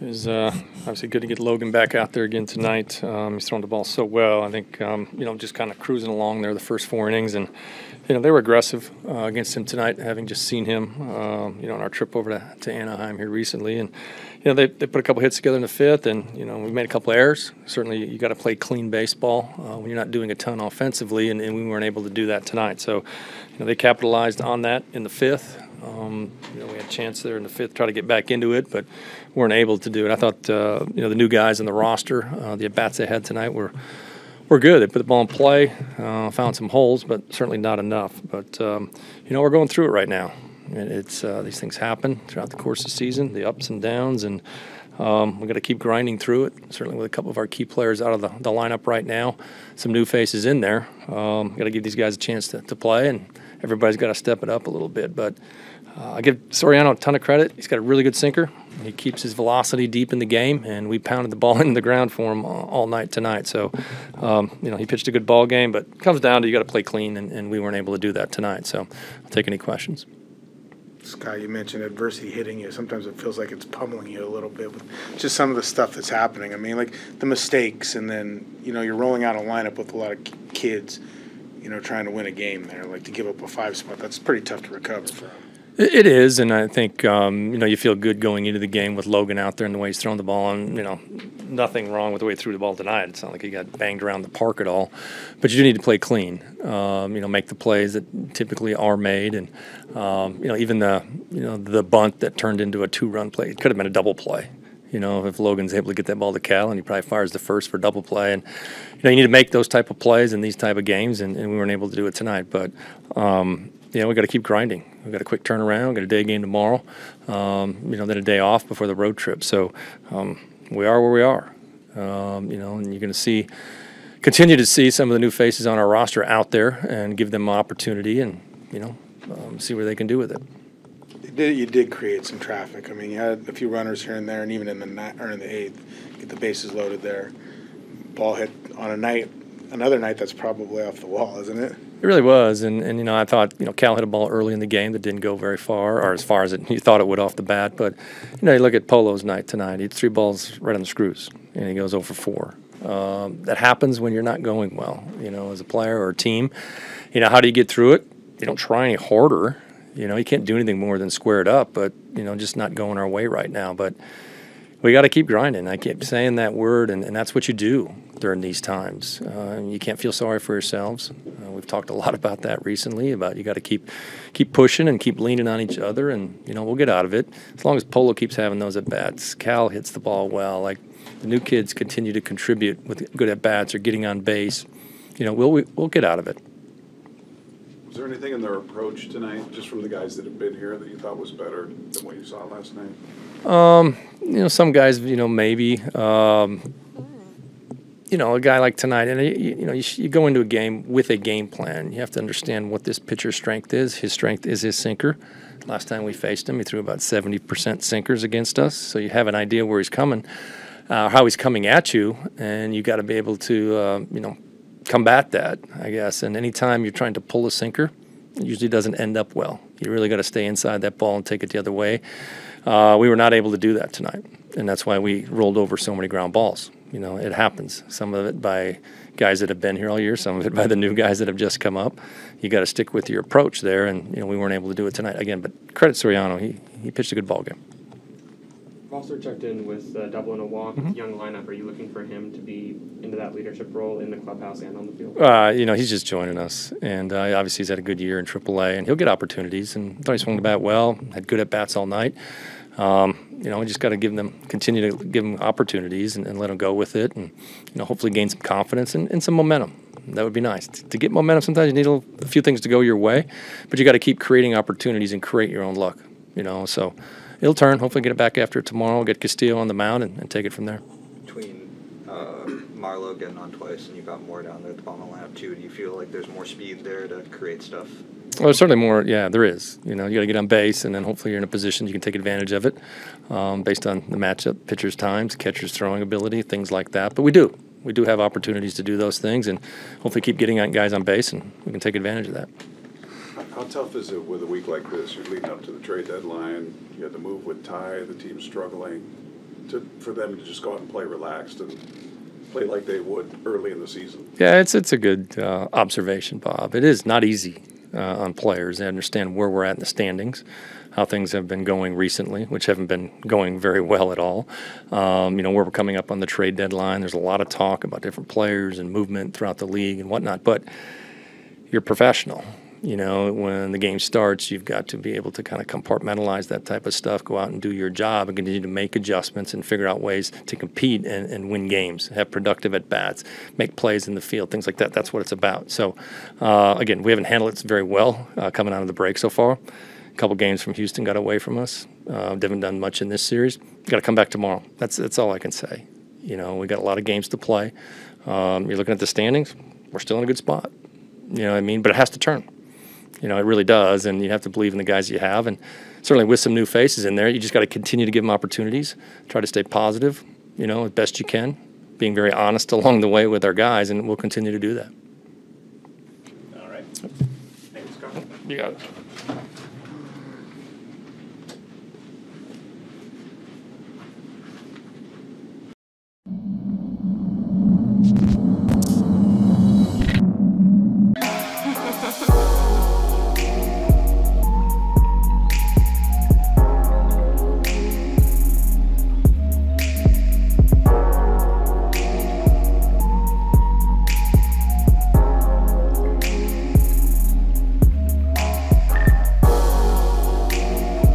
was obviously good to get Logan back out there again tonight. He's thrown the ball so well. I think just kind of cruising along there the first 4 innings, and they were aggressive against him tonight. Having just seen him, on our trip over to Anaheim here recently, and they put a couple hits together in the fifth, and we made a couple of errors. Certainly, you got to play clean baseball when you're not doing a ton offensively, and we weren't able to do that tonight. So, they capitalized on that in the fifth. We had a chance there in the fifth, try to get back into it, but weren't able to do it. I thought, the new guys in the roster, the at-bats they had tonight were good. They put the ball in play, found some holes, but certainly not enough. But, we're going through it right now. It's these things happen throughout the course of the season, the ups and downs, and we've got to keep grinding through it, certainly with a couple of our key players out of the lineup right now, some new faces in there. Got to give these guys a chance to play, and everybody's got to step it up a little bit. But I give Soriano a ton of credit. He's got a really good sinker. He keeps his velocity deep in the game, and we pounded the ball into the ground for him all night tonight. So, he pitched a good ball game, but it comes down to you got to play clean, and we weren't able to do that tonight. So I'll take any questions. Scott, you mentioned adversity hitting you. Sometimes it feels like it's pummeling you a little bit with just some of the stuff that's happening. I mean, like the mistakes, and then, you're rolling out a lineup with a lot of kids, trying to win a game there. Like to give up a 5 spot, that's pretty tough to recover from. It is, and I think, you feel good going into the game with Logan out there and the way he's throwing the ball, and, nothing wrong with the way he threw the ball tonight. It's not like he got banged around the park at all. But you do need to play clean, make the plays that typically are made, and, even the bunt that turned into a 2-run play, it could have been a double play. If Logan's able to get that ball to Cal, and he probably fires the first for double play. And, you need to make those type of plays in these type of games, and we weren't able to do it tonight. But, we got to keep grinding. We've got a quick turnaround. We've got a day game tomorrow, then a day off before the road trip. So we are where we are, and you're going to continue to see some of the new faces on our roster out there and give them opportunity and, see where they can do with it. You did create some traffic. I mean, you had a few runners here and there, and even in the eighth, get the bases loaded there. Ball hit on another night that's probably off the wall, isn't it? It really was, and I thought Cal hit a ball early in the game that didn't go very far, or as far as you thought it would off the bat. But you look at Polo's night tonight; he had 3 balls right on the screws, and he goes 0 for 4. That happens when you're not going well, as a player or a team. How do you get through it? You don't try any harder. You can't do anything more than square it up. But just not going our way right now. But we got to keep grinding. I keep saying that word, and that's what you do during these times. You can't feel sorry for yourselves. We've talked a lot about that recently, about you got to keep pushing and keep leaning on each other, and we'll get out of it. As long as Polo keeps having those at-bats, Cal hits the ball well, like the new kids continue to contribute with good at-bats or getting on base, we'll get out of it. Was there anything in their approach tonight, just from the guys that have been here, that you thought was better than what you saw last night? Some guys, maybe. A guy like tonight, and you go into a game with a game plan. You have to understand what this pitcher's strength is. His strength is his sinker. Last time we faced him, he threw about 70% sinkers against us, so you have an idea where he's coming, how he's coming at you, and you got to be able to, combat that, I guess. And anytime you're trying to pull a sinker, it usually doesn't end up well. You really got to stay inside that ball and take it the other way. We were not able to do that tonight, and that's why we rolled over so many ground balls. It happens. Some of it by guys that have been here all year, some of it by the new guys that have just come up. You got to stick with your approach there, and we weren't able to do it tonight again. But credit Soriano, he pitched a good ball game. Foster checked in with a double and a walk. Mm-hmm. Young lineup. Are you looking for him to be into that leadership role in the clubhouse and on the field? He's just joining us, and obviously he's had a good year in AAA, and he'll get opportunities. And I thought he swung the bat well, had good at bats all night. We just got to continue to give them opportunities and let them go with it, and hopefully gain some confidence and some momentum. That would be nice. To get momentum, sometimes you need a few things to go your way, but you got to keep creating opportunities and create your own luck. So it'll turn. Hopefully, get it back after tomorrow. Get Castillo on the mound and take it from there. Between Marlowe getting on twice and you got more down there at the bottom of the lineup too, do you feel like there's more speed there to create stuff? Well, there's certainly more. Yeah, there is. You got to get on base, and then hopefully you're in a position you can take advantage of it based on the matchup, pitcher's times, catcher's throwing ability, things like that. But we do have opportunities to do those things, and hopefully keep getting guys on base, and we can take advantage of that. How tough is it with a week like this? You're leading up to the trade deadline. You had to move with Ty. The team's struggling. for them to just go out and play relaxed and play like they would early in the season. Yeah, it's a good observation, Bob. It is not easy on players. They understand where we're at in the standings, how things have been going recently, which haven't been going very well at all. Where we're coming up on the trade deadline, there's a lot of talk about different players and movement throughout the league and whatnot, but you're professional. When the game starts, you've got to be able to kind of compartmentalize that type of stuff, go out and do your job, and continue to make adjustments and figure out ways to compete and win games, have productive at-bats, make plays in the field, things like that. That's what it's about. So, again, we haven't handled it very well coming out of the break so far. A couple games from Houston got away from us. Haven't done much in this series. Got to come back tomorrow. That's all I can say. We got a lot of games to play. You're looking at the standings. We're still in a good spot. You know what I mean? But it has to turn. It really does, and you have to believe in the guys you have. And certainly with some new faces in there, you just got to continue to give them opportunities, try to stay positive, as best you can, being very honest along the way with our guys, and we'll continue to do that. All right. Thanks, Scott. You got it.